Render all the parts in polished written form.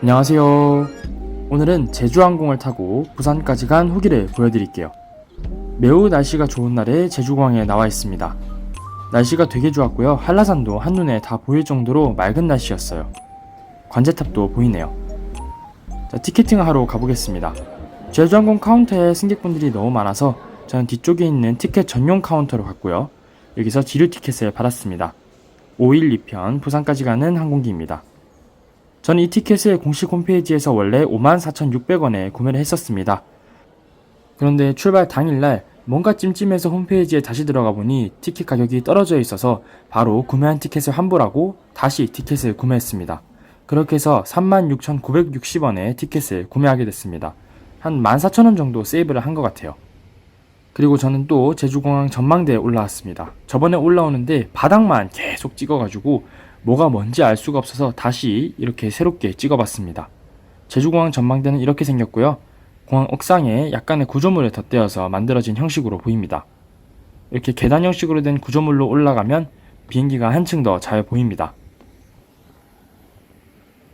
안녕하세요. 오늘은 제주항공을 타고 부산까지 간 후기를 보여드릴게요. 매우 날씨가 좋은 날에 제주공항에 나와 있습니다. 날씨가 되게 좋았고요. 한라산도 한눈에 다 보일 정도로 맑은 날씨였어요. 관제탑도 보이네요. 자, 티켓팅을 하러 가보겠습니다. 제주항공 카운터에 승객분들이 너무 많아서 저는 뒤쪽에 있는 티켓 전용 카운터로 갔고요. 여기서 지류 티켓을 받았습니다. 5일 2편 부산까지 가는 항공기입니다. 저는 이 티켓을 공식 홈페이지에서 원래 54,600원에 구매를 했었습니다. 그런데 출발 당일날 뭔가 찜찜해서 홈페이지에 다시 들어가 보니 티켓 가격이 떨어져 있어서 바로 구매한 티켓을 환불하고 다시 티켓을 구매했습니다. 그렇게 해서 36,960원에 티켓을 구매하게 됐습니다. 한 14,000원 정도 세이브를 한 것 같아요. 그리고 저는 또 제주공항 전망대에 올라왔습니다. 저번에 올라오는데 바닥만 계속 찍어가지고 뭐가 뭔지 알 수가 없어서 다시 이렇게 새롭게 찍어봤습니다. 제주공항 전망대는 이렇게 생겼고요. 공항 옥상에 약간의 구조물을 덧대어서 만들어진 형식으로 보입니다. 이렇게 계단 형식으로 된 구조물로 올라가면 비행기가 한층 더 잘 보입니다.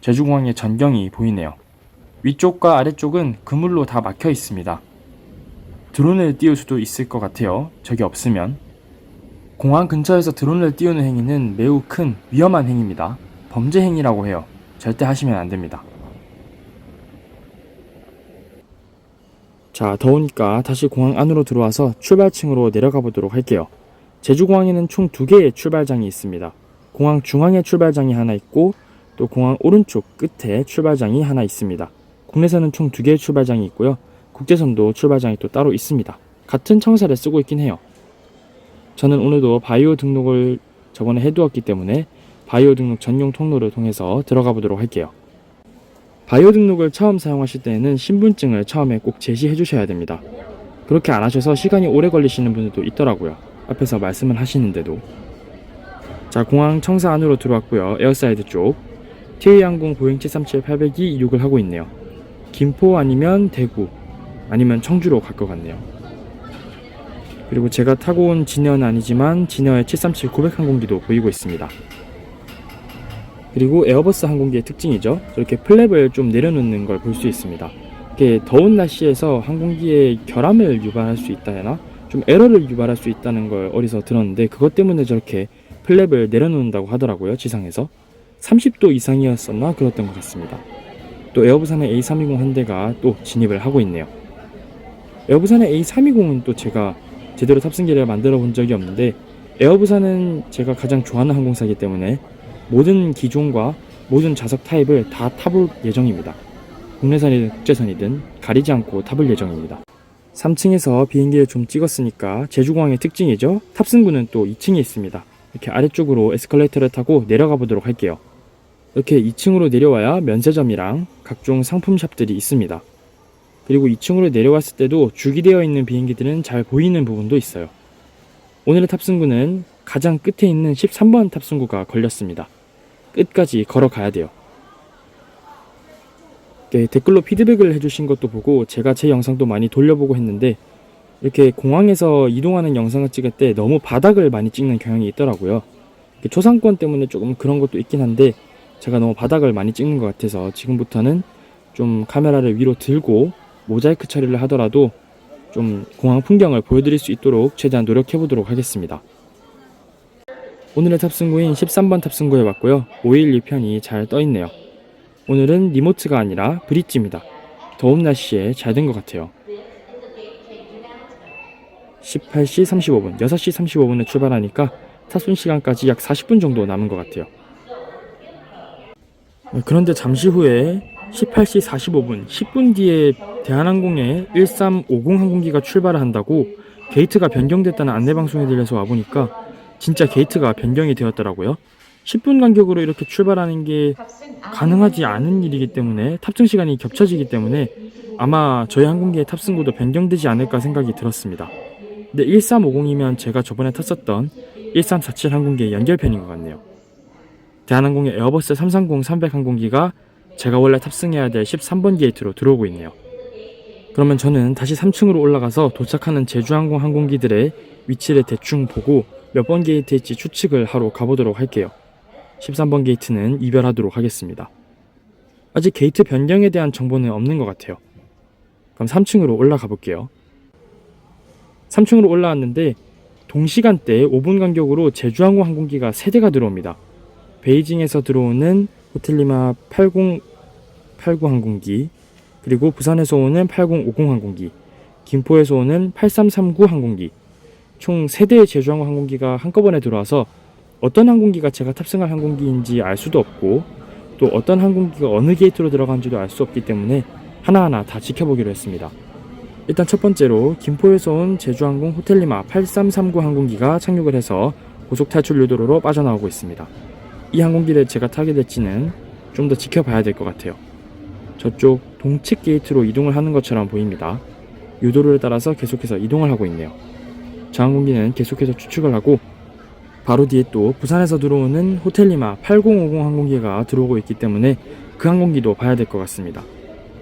제주공항의 전경이 보이네요. 위쪽과 아래쪽은 그물로 다 막혀 있습니다. 드론을 띄울 수도 있을 것 같아요. 저게 없으면. 공항 근처에서 드론을 띄우는 행위는 매우 큰 위험한 행위입니다. 범죄 행위라고 해요. 절대 하시면 안 됩니다. 자, 더우니까 다시 공항 안으로 들어와서 출발층으로 내려가 보도록 할게요. 제주공항에는 총 2개의 출발장이 있습니다. 공항 중앙에 출발장이 하나 있고 또 공항 오른쪽 끝에 출발장이 하나 있습니다. 국내선은 총 2개의 출발장이 있고요. 국제선도 출발장이 또 따로 있습니다. 같은 청사를 쓰고 있긴 해요. 저는 오늘도 바이오 등록을 저번에 해두었기 때문에 바이오 등록 전용 통로를 통해서 들어가 보도록 할게요. 바이오 등록을 처음 사용하실 때에는 신분증을 처음에 꼭 제시해 주셔야 됩니다. 그렇게 안 하셔서 시간이 오래 걸리시는 분들도 있더라고요. 앞에서 말씀을 하시는데도. 자, 공항 청사 안으로 들어왔고요. 에어사이드 쪽 TA항공 보잉 737-800이 이륙을 하고 있네요. 김포 아니면 대구 아니면 청주로 갈 것 같네요. 그리고 제가 타고 온 진에어는 아니지만 진에어의 737-900 항공기도 보이고 있습니다. 그리고 에어버스 항공기의 특징이죠. 저렇게 플랩을 좀 내려놓는 걸 볼 수 있습니다. 이렇게 더운 날씨에서 항공기의 결함을 유발할 수 있다 해나? 좀 에러를 유발할 수 있다는 걸 어디서 들었는데 그것 때문에 저렇게 플랩을 내려놓는다고 하더라고요. 지상에서 30도 이상이었었나 그랬던 것 같습니다. 또 에어부산의 A320 한 대가 또 진입을 하고 있네요. 에어부산의 A320은 또 제가 제대로 탑승기를 만들어 본 적이 없는데 에어부산은 제가 가장 좋아하는 항공사이기 때문에 모든 기종과 모든 좌석 타입을 다 타볼 예정입니다. 국내선이든 국제선이든 가리지 않고 타볼 예정입니다. 3층에서 비행기를 좀 찍었으니까 제주공항의 특징이죠. 탑승구는 또 2층에 있습니다. 이렇게 아래쪽으로 에스컬레이터를 타고 내려가 보도록 할게요. 이렇게 2층으로 내려와야 면세점이랑 각종 상품샵들이 있습니다. 그리고 2층으로 내려왔을 때도 주기되어 있는 비행기들은 잘 보이는 부분도 있어요. 오늘의 탑승구는 가장 끝에 있는 13번 탑승구가 걸렸습니다. 끝까지 걸어가야 돼요. 댓글로 피드백을 해주신 것도 보고 제가 제 영상도 많이 돌려보고 했는데 이렇게 공항에서 이동하는 영상을 찍을 때 너무 바닥을 많이 찍는 경향이 있더라고요. 초상권 때문에 조금 그런 것도 있긴 한데 제가 너무 바닥을 많이 찍는 것 같아서 지금부터는 좀 카메라를 위로 들고 모자이크 처리를 하더라도 좀 공항 풍경을 보여드릴 수 있도록 최대한 노력해 보도록 하겠습니다. 오늘의 탑승구인 13번 탑승구에 왔고요. 5일 2편이 잘 떠있네요. 오늘은 리모트가 아니라 브릿지입니다. 더운 날씨에 잘 된 것 같아요. 18시 35분, 6시 35분에 출발하니까 탑승 시간까지 약 40분 정도 남은 것 같아요. 그런데 잠시 후에 18시 45분, 10분 뒤에 대한항공의 1350 항공기가 출발을 한다고 게이트가 변경됐다는 안내방송에 들려서 와보니까 진짜 게이트가 변경이 되었더라고요. 10분 간격으로 이렇게 출발하는 게 가능하지 않은 일이기 때문에 탑승 시간이 겹쳐지기 때문에 아마 저희 항공기의 탑승구도 변경되지 않을까 생각이 들었습니다. 근데 1350이면 제가 저번에 탔었던 1347 항공기의 연결편인 것 같네요. 대한항공의 에어버스 330-300 항공기가 제가 원래 탑승해야 될 13번 게이트로 들어오고 있네요. 그러면 저는 다시 3층으로 올라가서 도착하는 제주항공 항공기들의 위치를 대충 보고 몇 번 게이트일지 추측을 하러 가보도록 할게요. 13번 게이트는 이별하도록 하겠습니다. 아직 게이트 변경에 대한 정보는 없는 것 같아요. 그럼 3층으로 올라가 볼게요. 3층으로 올라왔는데 동시간대에 5분 간격으로 제주항공 항공기가 3대가 들어옵니다. 베이징에서 들어오는 호텔리마 8089 항공기, 그리고 부산에서 오는 8050 항공기, 김포에서 오는 8339 항공기, 총 3대의 제주항공 항공기가 한꺼번에 들어와서 어떤 항공기가 제가 탑승할 항공기인지 알 수도 없고 또 어떤 항공기가 어느 게이트로 들어간지도 알 수 없기 때문에 하나하나 다 지켜보기로 했습니다. 일단 첫 번째로 김포에서 온 제주항공 호텔리마 8339 항공기가 착륙을 해서 고속탈출 유도로로 빠져나오고 있습니다. 이 항공기를 제가 타게 될지는 좀 더 지켜봐야 될 것 같아요. 저쪽 동측 게이트로 이동을 하는 것처럼 보입니다. 유도로를 따라서 계속해서 이동을 하고 있네요. 저 항공기는 계속해서 추측을 하고 바로 뒤에 또 부산에서 들어오는 호텔리마 8050 항공기가 들어오고 있기 때문에 그 항공기도 봐야 될 것 같습니다.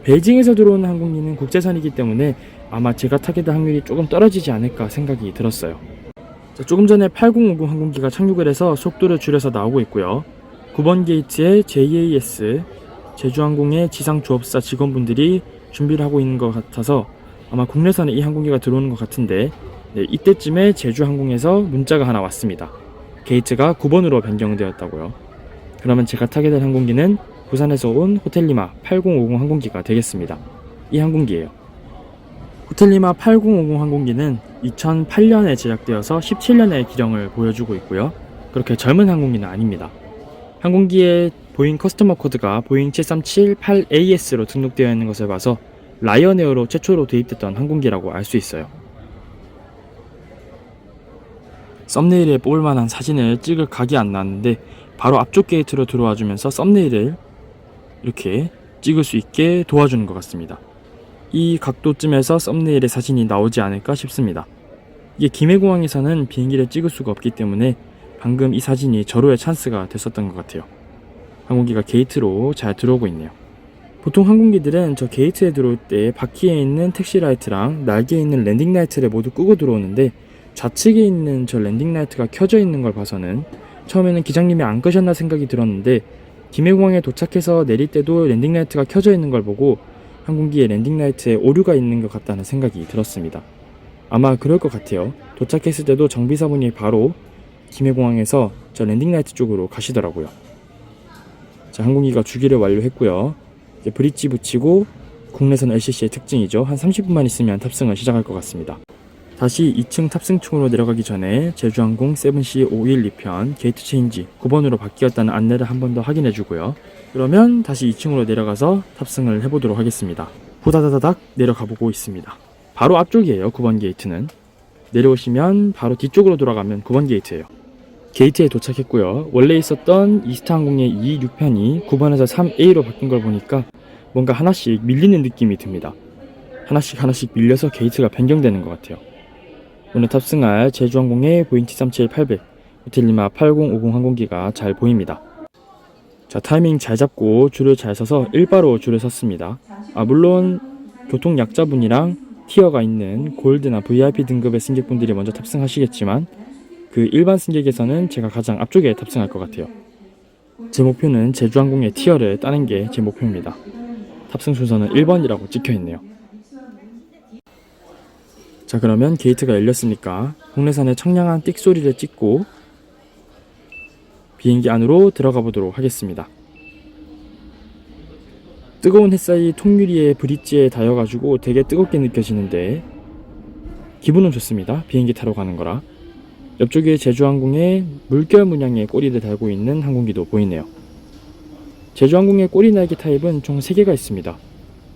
베이징에서 들어오는 항공기는 국제선이기 때문에 아마 제가 타게 될 확률이 조금 떨어지지 않을까 생각이 들었어요. 자, 조금 전에 8050 항공기가 착륙을 해서 속도를 줄여서 나오고 있고요. 9번 게이트에 JAS 제주항공의 지상조업사 직원분들이 준비를 하고 있는 것 같아서 아마 국내선에 이 항공기가 들어오는 것 같은데 이때쯤에 제주항공에서 문자가 하나 왔습니다. 게이트가 9번으로 변경되었다고요. 그러면 제가 타게 될 항공기는 부산에서 온 호텔리마 8050 항공기가 되겠습니다. 이 항공기예요. 호텔리마 8050 항공기는 2008년에 제작되어서 17년의 기령을 보여주고 있고요. 그렇게 젊은 항공기는 아닙니다. 항공기의 보잉 커스터머 코드가 보잉 7378AS로 등록되어 있는 것을 봐서 라이언에어로 최초로 도입됐던 항공기라고 알 수 있어요. 썸네일에 뽑을 만한 사진을 찍을 각이 안 나왔는데 바로 앞쪽 게이트로 들어와 주면서 썸네일을 이렇게 찍을 수 있게 도와주는 것 같습니다. 이 각도쯤에서 썸네일의 사진이 나오지 않을까 싶습니다. 이게 김해공항에서는 비행기를 찍을 수가 없기 때문에 방금 이 사진이 절호의 찬스가 됐었던 것 같아요. 항공기가 게이트로 잘 들어오고 있네요. 보통 항공기들은 저 게이트에 들어올 때 바퀴에 있는 택시 라이트랑 날개에 있는 랜딩 라이트를 모두 끄고 들어오는데 좌측에 있는 저 랜딩 라이트가 켜져 있는 걸 봐서는 처음에는 기장님이 안 끄셨나 생각이 들었는데 김해공항에 도착해서 내릴 때도 랜딩 라이트가 켜져 있는 걸 보고 항공기의 랜딩 라이트에 오류가 있는 것 같다는 생각이 들었습니다. 아마 그럴 것 같아요. 도착했을 때도 정비사분이 바로 김해공항에서 저 랜딩 라이트 쪽으로 가시더라고요. 자, 항공기가 주기를 완료했고요. 이제 브릿지 붙이고 국내선 LCC의 특징이죠. 한 30분만 있으면 탑승을 시작할 것 같습니다. 다시 2층 탑승층으로 내려가기 전에 제주항공 7C512편 게이트 체인지 9번으로 바뀌었다는 안내를 한 번 더 확인해 주고요. 그러면 다시 2층으로 내려가서 탑승을 해보도록 하겠습니다. 후다다다닥 내려가 보고 있습니다. 바로 앞쪽이에요. 9번 게이트는. 내려오시면 바로 뒤쪽으로 돌아가면 9번 게이트예요. 게이트에 도착했고요. 원래 있었던 이스타항공의 226편이 9번에서 3A로 바뀐 걸 보니까 뭔가 하나씩 밀리는 느낌이 듭니다. 하나씩 밀려서 게이트가 변경되는 것 같아요. 오늘 탑승할 제주항공의 보잉 737-800 호텔리마 8050 항공기가 잘 보입니다. 자, 타이밍 잘 잡고 줄을 잘 서서 일바로 줄을 섰습니다. 물론 교통약자분이랑 티어가 있는 골드나 VIP 등급의 승객분들이 먼저 탑승하시겠지만 그 일반 승객에서는 제가 가장 앞쪽에 탑승할 것 같아요. 제 목표는 제주항공의 티어를 따는 게 제 목표입니다. 탑승 순서는 1번이라고 찍혀있네요. 자, 그러면 게이트가 열렸으니까 국내선의 청량한 띡 소리를 찍고 비행기 안으로 들어가 보도록 하겠습니다. 뜨거운 햇살이 통유리의 브릿지에 닿여가지고 되게 뜨겁게 느껴지는데 기분은 좋습니다. 비행기 타러 가는 거라. 옆쪽에 제주항공의 물결 문양의 꼬리를 달고 있는 항공기도 보이네요. 제주항공의 꼬리 날개 타입은 총 3개가 있습니다.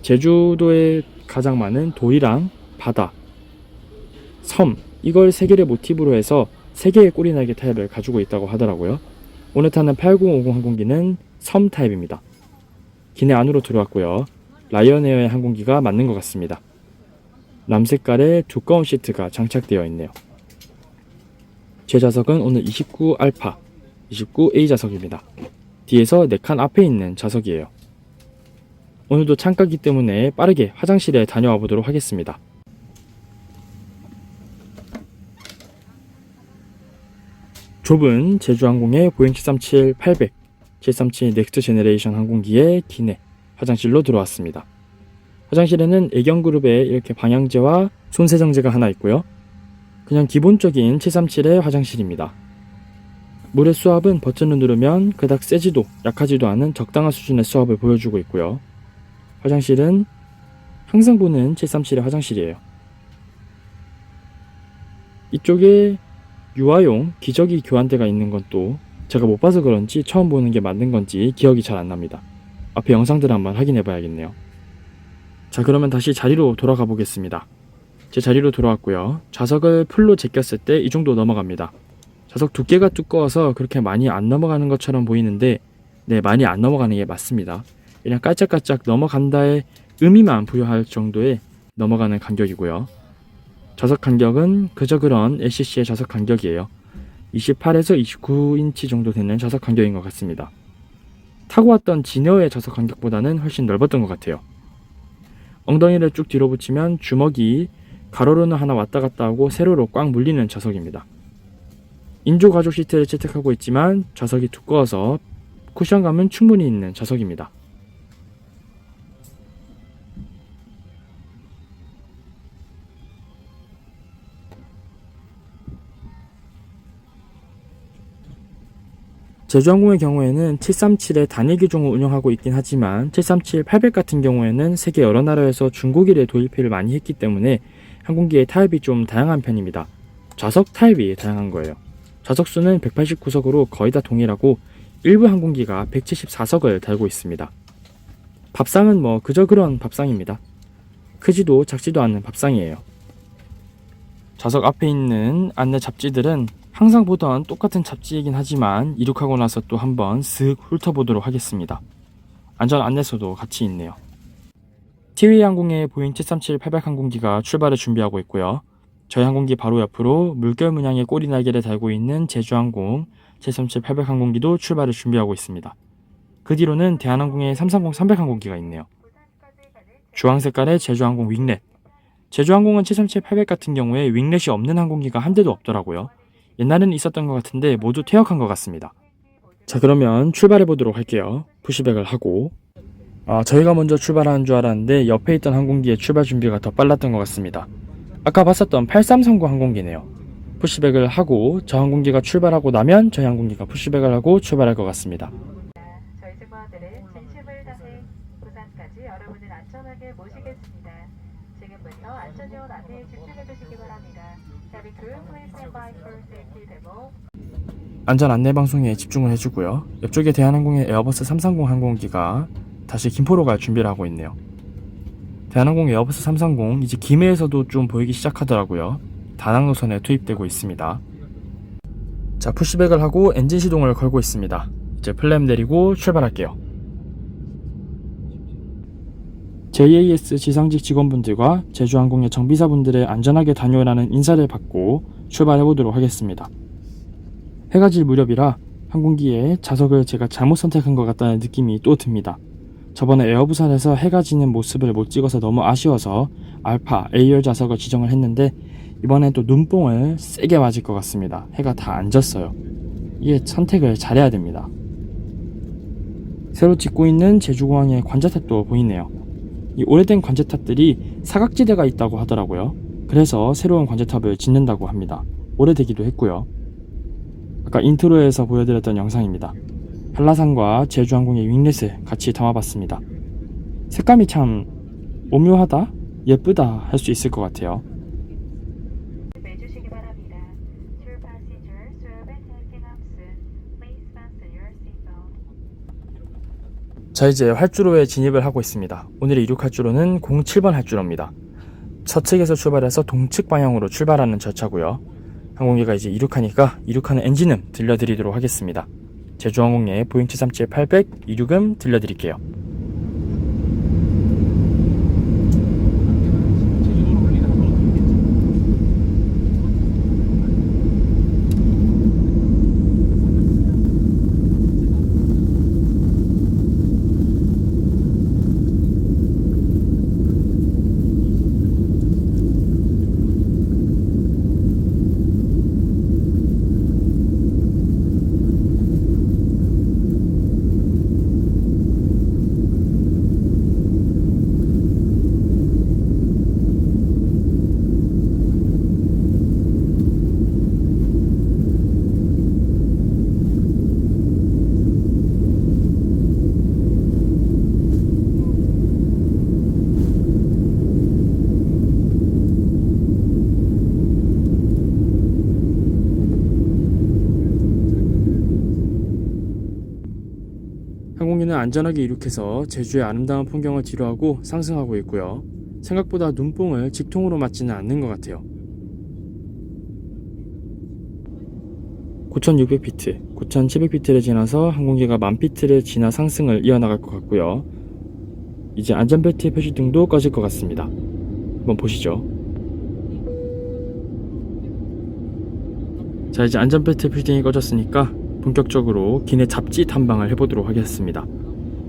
제주도에 가장 많은 돌이랑 바다, 섬, 이걸 3개를 모티브로 해서 3개의 꼬리 날개 타입을 가지고 있다고 하더라고요. 오늘 타는 8050 항공기는 섬 타입입니다. 기내 안으로 들어왔고요. 라이언에어의 항공기가 맞는 것 같습니다. 남색깔의 두꺼운 시트가 장착되어 있네요. 제 좌석은 오늘 29 알파, 29A 좌석입니다. 뒤에서 4칸 앞에 있는 좌석이에요. 오늘도 창가기 때문에 빠르게 화장실에 다녀와 보도록 하겠습니다. 좁은 제주항공의 보잉 737-800, 737 넥스트 제너레이션 항공기의 기내 화장실로 들어왔습니다. 화장실에는 애경그룹의 이렇게 방향제와 손세정제가 하나 있고요. 그냥 기본적인 737의 화장실입니다. 물의 수압은 버튼을 누르면 그닥 세지도 약하지도 않은 적당한 수준의 수압을 보여주고 있고요. 화장실은 항상 보는 737의 화장실이에요. 이쪽에 유아용 기저귀 교환대가 있는 건 또 제가 못 봐서 그런지 처음 보는 게 맞는 건지 기억이 잘 안 납니다. 앞에 영상들을 한번 확인해 봐야겠네요. 자, 그러면 다시 자리로 돌아가 보겠습니다. 제 자리로 돌아왔고요. 좌석을 풀로 제꼈을 때 이 정도 넘어갑니다. 좌석 두께가 두꺼워서 그렇게 많이 안 넘어가는 것처럼 보이는데 네, 많이 안 넘어가는 게 맞습니다. 그냥 깔짝깔짝 넘어간다의 의미만 부여할 정도의 넘어가는 간격이고요. 좌석 간격은 그저 그런 LCC의 좌석 간격이에요. 28에서 29인치 정도 되는 좌석 간격인 것 같습니다. 타고 왔던 지네어의 좌석 간격보다는 훨씬 넓었던 것 같아요. 엉덩이를 쭉 뒤로 붙이면 주먹이 가로로는 하나 왔다 갔다 하고 세로로 꽉 물리는 좌석입니다. 인조 가죽 시트를 채택하고 있지만 좌석이 두꺼워서 쿠션감은 충분히 있는 좌석입니다. 제주항공의 경우에는 737의 단일 기종을 운영하고 있긴 하지만 737-800 같은 경우에는 세계 여러 나라에서 중고기를 도입을 많이 했기 때문에 항공기의 타입이 좀 다양한 편입니다. 좌석 타입이 다양한 거예요. 좌석 수는 189석으로 거의 다 동일하고 일부 항공기가 174석을 달고 있습니다. 밥상은 뭐 그저 그런 밥상입니다. 크지도 작지도 않은 밥상이에요. 좌석 앞에 있는 안내 잡지들은 항상 보던 똑같은 잡지이긴 하지만 이륙하고 나서 또 한번 슥 훑어보도록 하겠습니다. 안전 안내서도 같이 있네요. 티웨이 항공의 보잉 737-800 항공기가 출발을 준비하고 있고요. 저희 항공기 바로 옆으로 물결 문양의 꼬리 날개를 달고 있는 제주항공 737-800 항공기도 출발을 준비하고 있습니다. 그 뒤로는 대한항공의 330-300 항공기가 있네요. 주황 색깔의 제주항공 윙렛. 제주항공은 737-800 같은 경우에 윙렛이 없는 항공기가 한 대도 없더라고요. 옛날에는 있었던 것 같은데 모두 퇴역한 것 같습니다. 자, 그러면 출발해 보도록 할게요. 푸시백을 하고 저희가 먼저 출발하는 줄 알았는데 옆에 있던 항공기의 출발 준비가 더 빨랐던 것 같습니다. 아까 봤었던 8339 항공기네요. 푸시백을 하고 저 항공기가 출발하고 나면 저희 항공기가 푸시백을 하고 출발할 것 같습니다. 저희 승무원들은 진심을 다해 부산까지 여러분을 안전하게 모시겠습니다. 지금부터 안전요원 안내에 집중해 주시기 바랍니다. Cabin crew, please stand by for safety demo. 안전 안내 방송에 집중을 해주고요. 옆쪽에 대한항공의 에어버스 330 항공기가 다시 김포로 갈 준비를 하고 있네요. 대한항공 에어버스 330 이제 김해에서도 좀 보이기 시작하더라고요. 다낭 노선에 투입되고 있습니다. 자, 푸시백을 하고 엔진 시동을 걸고 있습니다. 이제 플랩 내리고 출발할게요. JAS 지상직 직원분들과 제주항공의 정비사분들의 안전하게 다녀오라는 인사를 받고 출발해보도록 하겠습니다. 해가 질 무렵이라 항공기의 좌석을 제가 잘못 선택한 것 같다는 느낌이 또 듭니다. 저번에 에어부산에서 해가 지는 모습을 못 찍어서 너무 아쉬워서 알파 A열 좌석을 지정을 했는데 이번엔 또 눈뽕을 세게 맞을 것 같습니다. 해가 다 안 졌어요. 이게 선택을 잘해야 됩니다. 새로 짓고 있는 제주공항의 관제탑도 보이네요. 이 오래된 관제탑들이 사각지대가 있다고 하더라고요. 그래서 새로운 관제탑을 짓는다고 합니다. 오래되기도 했고요. 아까 인트로에서 보여드렸던 영상입니다. 한라산과 제주항공의 윙렛을 같이 담아봤습니다. 색감이 참 오묘하다, 예쁘다 할 수 있을 것 같아요. 매주시기 바랍니다. Dear passengers, we will be taking off soon. Please fasten your seatbelt. 자, 이제 활주로에 진입을 하고 있습니다. 오늘의 이륙 활주로는 07번 활주로입니다. 서측에서 출발해서 동측 방향으로 출발하는 절차고요. 항공기가 이제 이륙하니까 이륙하는 엔진음 들려드리도록 하겠습니다. 제주항공의 보잉 737-800 이륙음 들려드릴게요. 안전하게 이륙해서 제주의 아름다운 풍경을 뒤로하고 상승하고 있고요. 생각보다 눈뽕을 직통으로 맞지는 않는 것 같아요. 9600피트, 9700피트를 지나서 항공기가 1000피트를 지나 상승을 이어나갈 것 같고요. 이제 안전벨트 표시등도 꺼질 것 같습니다. 한번 보시죠. 자, 이제 안전벨트 표시등이 꺼졌으니까 본격적으로 기내 잡지 탐방을 해보도록 하겠습니다.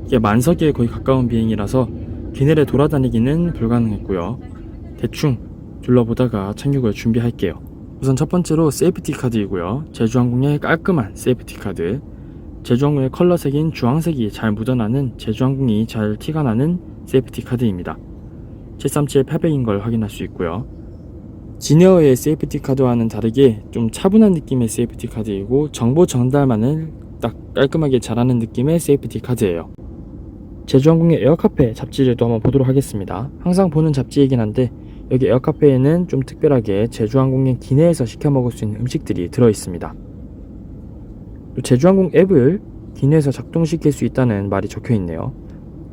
이게 만석에 거의 가까운 비행이라서 기내를 돌아다니기는 불가능했고요. 대충 둘러보다가 착륙을 준비할게요. 우선 첫 번째로 세이프티 카드이고요. 제주항공의 깔끔한 세이프티 카드. 제주항공의 컬러색인 주황색이 잘 묻어나는, 제주항공이 잘 티가 나는 세이프티 카드입니다. 737-800인 걸 확인할 수 있고요. 지네어의 세이프티 카드와는 다르게 좀 차분한 느낌의 세이프티 카드이고, 정보 전달만을 딱 깔끔하게 잘하는 느낌의 세이프티 카드예요. 제주항공의 에어카페 잡지를 또 한번 보도록 하겠습니다. 항상 보는 잡지이긴 한데 여기 에어카페에는 좀 특별하게 제주항공의 기내에서 시켜 먹을 수 있는 음식들이 들어있습니다. 또 제주항공 앱을 기내에서 작동시킬 수 있다는 말이 적혀있네요.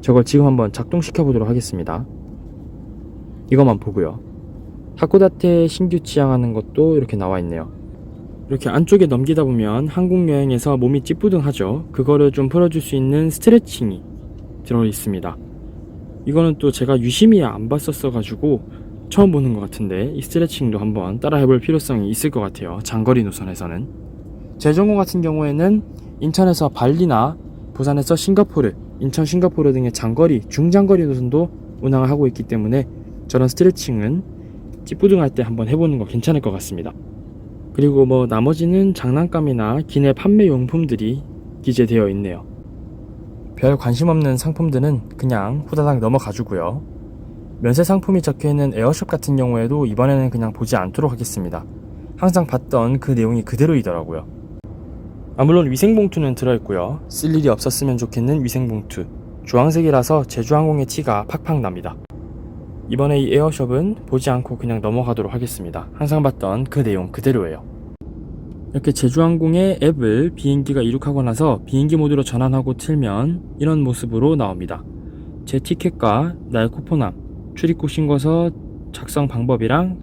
저걸 지금 한번 작동시켜 보도록 하겠습니다. 이것만 보고요. 하코다테 신규 취향하는 것도 이렇게 나와있네요. 이렇게 안쪽에 넘기다 보면 항공여행에서 몸이 찌뿌둥하죠. 그거를 좀 풀어줄 수 있는 스트레칭이 들어있습니다. 이거는 또 제가 유심히 안 봤었어 가지고 처음 보는 것 같은데, 이 스트레칭도 한번 따라 해볼 필요성이 있을 것 같아요. 장거리 노선에서는. 제주항공 같은 경우에는 인천에서 발리나 부산에서 싱가포르, 인천 싱가포르 등의 장거리, 중장거리 노선도 운항을 하고 있기 때문에 저런 스트레칭은 찌뿌둥할 때 한번 해보는 거 괜찮을 것 같습니다. 그리고 뭐 나머지는 장난감이나 기내 판매 용품들이 기재되어 있네요. 별 관심 없는 상품들은 그냥 후다닥 넘어가주고요. 면세 상품이 적혀있는 에어숍 같은 경우에도 이번에는 그냥 보지 않도록 하겠습니다. 항상 봤던 그 내용이 그대로이더라고요. 물론 위생봉투는 들어있고요. 쓸 일이 없었으면 좋겠는 위생봉투. 주황색이라서 제주항공의 티가 팍팍 납니다. 이번에 이 에어숍은 보지 않고 그냥 넘어가도록 하겠습니다. 항상 봤던 그 내용 그대로예요. 이렇게 제주항공의 앱을 비행기가 이륙하고 나서 비행기 모드로 전환하고 틀면 이런 모습으로 나옵니다. 제 티켓과 나의 쿠폰함, 출입국 신고서 작성 방법이랑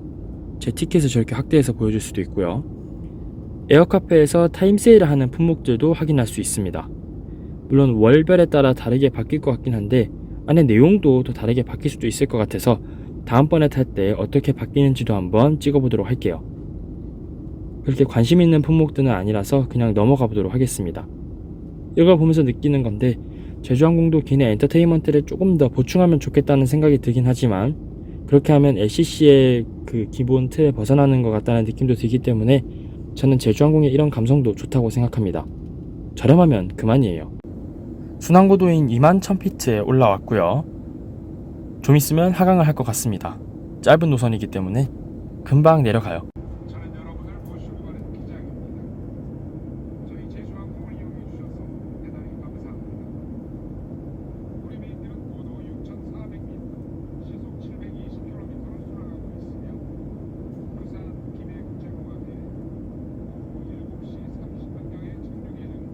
제 티켓을 저렇게 확대해서 보여줄 수도 있고요. 에어카페에서 타임세일을 하는 품목들도 확인할 수 있습니다. 물론 월별에 따라 다르게 바뀔 것 같긴 한데 안에 내용도 더 다르게 바뀔 수도 있을 것 같아서 다음번에 탈 때 어떻게 바뀌는지도 한번 찍어보도록 할게요. 그렇게 관심 있는 품목들은 아니라서 그냥 넘어가 보도록 하겠습니다. 이걸 보면서 느끼는 건데 제주항공도 기내 엔터테인먼트를 조금 더 보충하면 좋겠다는 생각이 들긴 하지만 그렇게 하면 LCC의 그 기본 틀에 벗어나는 것 같다는 느낌도 들기 때문에 저는 제주항공의 이런 감성도 좋다고 생각합니다. 저렴하면 그만이에요. 순항고도인 21,000피트에 올라왔고요. 좀 있으면 하강을 할 것 같습니다. 짧은 노선이기 때문에 금방 내려가요. 저는 여러분을 모시고 가는 기장입니다. 저희 제주항공을 이용해 주셔서 대단히 감사합니다. 우리 비행기는 고도 6,400m, 시속 720km를 순항하고 있으며 부산 김해국제공항에 오후 7시 30분경에 착륙 예정입니다.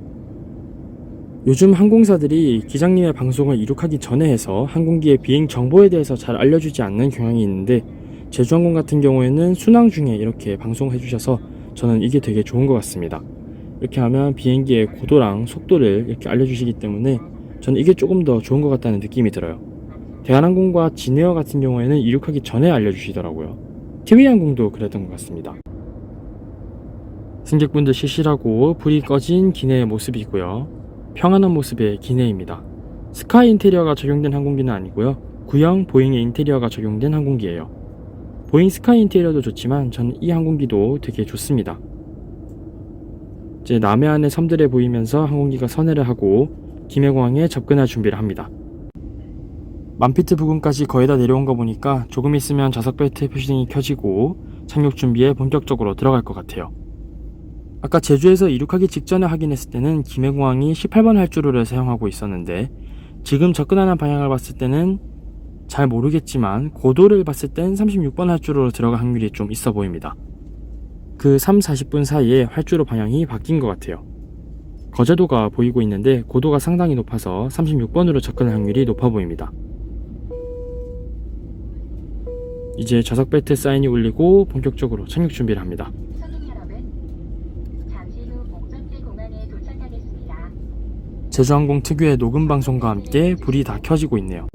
요즘 항공사들이 기장님의 방송을 이륙하기 전에 해서 항공기의 비행 정보에 대해서 잘 알려주지 않는 경향이 있는데 제주항공 같은 경우에는 순항 중에 이렇게 방송해 주셔서 저는 이게 되게 좋은 것 같습니다. 이렇게 하면 비행기의 고도랑 속도를 이렇게 알려주시기 때문에 저는 이게 조금 더 좋은 것 같다는 느낌이 들어요. 대한항공과 진에어 같은 경우에는 이륙하기 전에 알려주시더라고요. 티웨이항공도 그랬던 것 같습니다. 승객분들 쉬시라고 불이 꺼진 기내의 모습이고요. 평안한 모습의 기내입니다. 스카이 인테리어가 적용된 항공기는 아니고요. 구형 보잉의 인테리어가 적용된 항공기예요. 보잉 스카이 인테리어도 좋지만 저는 이 항공기도 되게 좋습니다. 이제 남해안의 섬들에 보이면서 항공기가 선회를 하고 김해공항에 접근할 준비를 합니다. 1000피트 부근까지 거의 다 내려온 거 보니까 조금 있으면 좌석 벨트 표시등이 켜지고 착륙 준비에 본격적으로 들어갈 것 같아요. 아까 제주에서 이륙하기 직전에 확인했을 때는 김해공항이 18번 활주로를 사용하고 있었는데 지금 접근하는 방향을 봤을 때는 잘 모르겠지만 고도를 봤을 땐 36번 활주로로 들어갈 확률이 좀 있어 보입니다. 그 3, 40분 사이에 활주로 방향이 바뀐 것 같아요. 거제도가 보이고 있는데 고도가 상당히 높아서 36번으로 접근할 확률이 높아 보입니다. 이제 좌석 벨트 사인이 울리고 본격적으로 착륙 준비를 합니다. 손님 여러분, 잠시 후 목적지 공항에 도착하겠습니다. 제주항공 특유의 녹음 방송과 함께 불이 다 켜지고 있네요.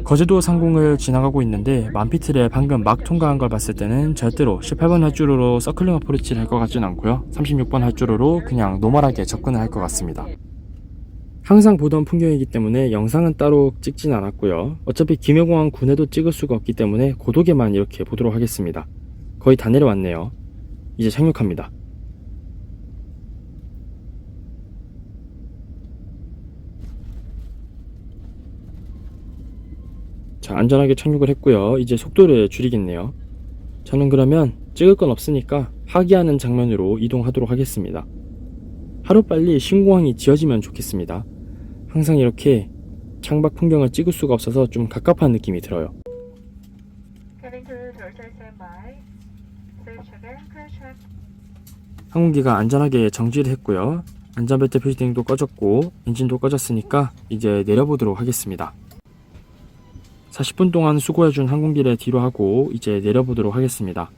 거제도 상공을 지나가고 있는데 만피틀에 방금 막 통과한 걸 봤을 때는 절대로 18번 활주로로 서클링 어프로치를 할 것 같진 않고요. 36번 활주로로 그냥 노멀하게 접근을 할 것 같습니다. 항상 보던 풍경이기 때문에 영상은 따로 찍진 않았고요. 어차피 김해공항 군에도 찍을 수가 없기 때문에 고도계만 이렇게 보도록 하겠습니다. 거의 다 내려왔네요. 이제 착륙합니다. 자, 안전하게 착륙을 했고요. 이제 속도를 줄이겠네요. 저는 그러면 찍을 건 없으니까 하기하는 장면으로 이동하도록 하겠습니다. 하루빨리 신공항이 지어지면 좋겠습니다. 항상 이렇게 창밖 풍경을 찍을 수가 없어서 좀 갑갑한 느낌이 들어요. Cabin crew dorsal standby. Safe check-in, crash check. 항공기가 안전하게 정지를 했고요. 안전벨트 표시등도 꺼졌고 엔진도 꺼졌으니까 이제 내려보도록 하겠습니다. 40분 동안 수고해준 항공기를 뒤로 하고 이제 내려보도록 하겠습니다.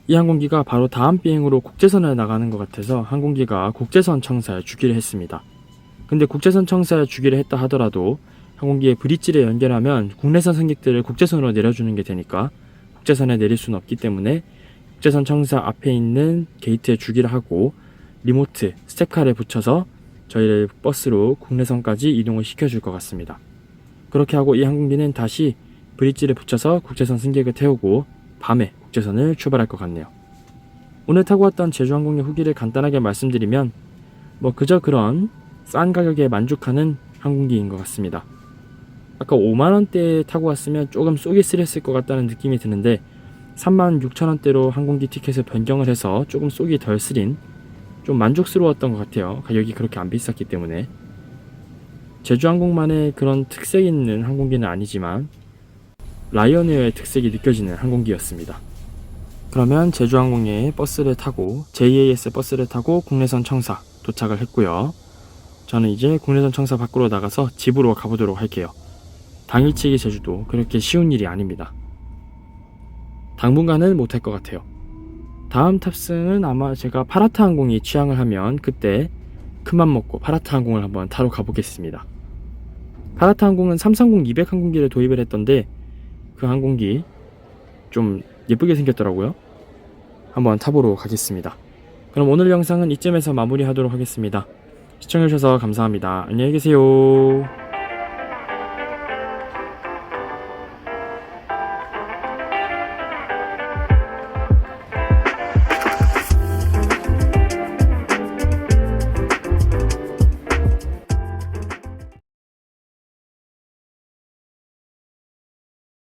이 항공기가 바로 다음 비행으로 국제선을 나가는 것 같아서 항공기가 국제선 청사에 주기를 했습니다. 근데 국제선 청사에 주기를 했다 하더라도 항공기의 브릿지를 연결하면 국내선 승객들을 국제선으로 내려주는 게 되니까 국제선에 내릴 수는 없기 때문에 국제선 청사 앞에 있는 게이트에 주기를 하고 리모트, 스텝카를 붙여서 저희를 버스로 국내선까지 이동을 시켜줄 것 같습니다. 그렇게 하고 이 항공기는 다시 브릿지를 붙여서 국제선 승객을 태우고 밤에 국제선을 출발할 것 같네요. 오늘 타고 왔던 제주항공의 후기를 간단하게 말씀드리면 그저 그런 싼 가격에 만족하는 항공기인 것 같습니다. 아까 5만원대에 타고 왔으면 조금 쏘기 쓰렸을 것 같다는 느낌이 드는데 36,000원대로 항공기 티켓을 변경을 해서 조금 쏘기 덜 쓰린 좀 만족스러웠던 것 같아요. 가격이 그렇게 안 비쌌기 때문에. 제주항공만의 그런 특색 있는 항공기는 아니지만 라이언에어의 특색이 느껴지는 항공기였습니다. 그러면 제주항공의 버스를 타고 JAS 버스를 타고 국내선 청사 도착을 했고요. 저는 이제 국내선 청사 밖으로 나가서 집으로 가보도록 할게요. 당일치기 제주도 그렇게 쉬운 일이 아닙니다. 당분간은 못할 것 같아요. 다음 탑승은 아마 제가 파라타 항공이 취향을 하면 그때 큰맘 먹고 파라타 항공을 한번 타러 가보겠습니다. 파라타 항공은 330-200 항공기를 도입을 했던데 그 항공기 좀 예쁘게 생겼더라고요. 한번 타보러 가겠습니다. 그럼 오늘 영상은 이쯤에서 마무리하도록 하겠습니다. 시청해주셔서 감사합니다. 안녕히 계세요.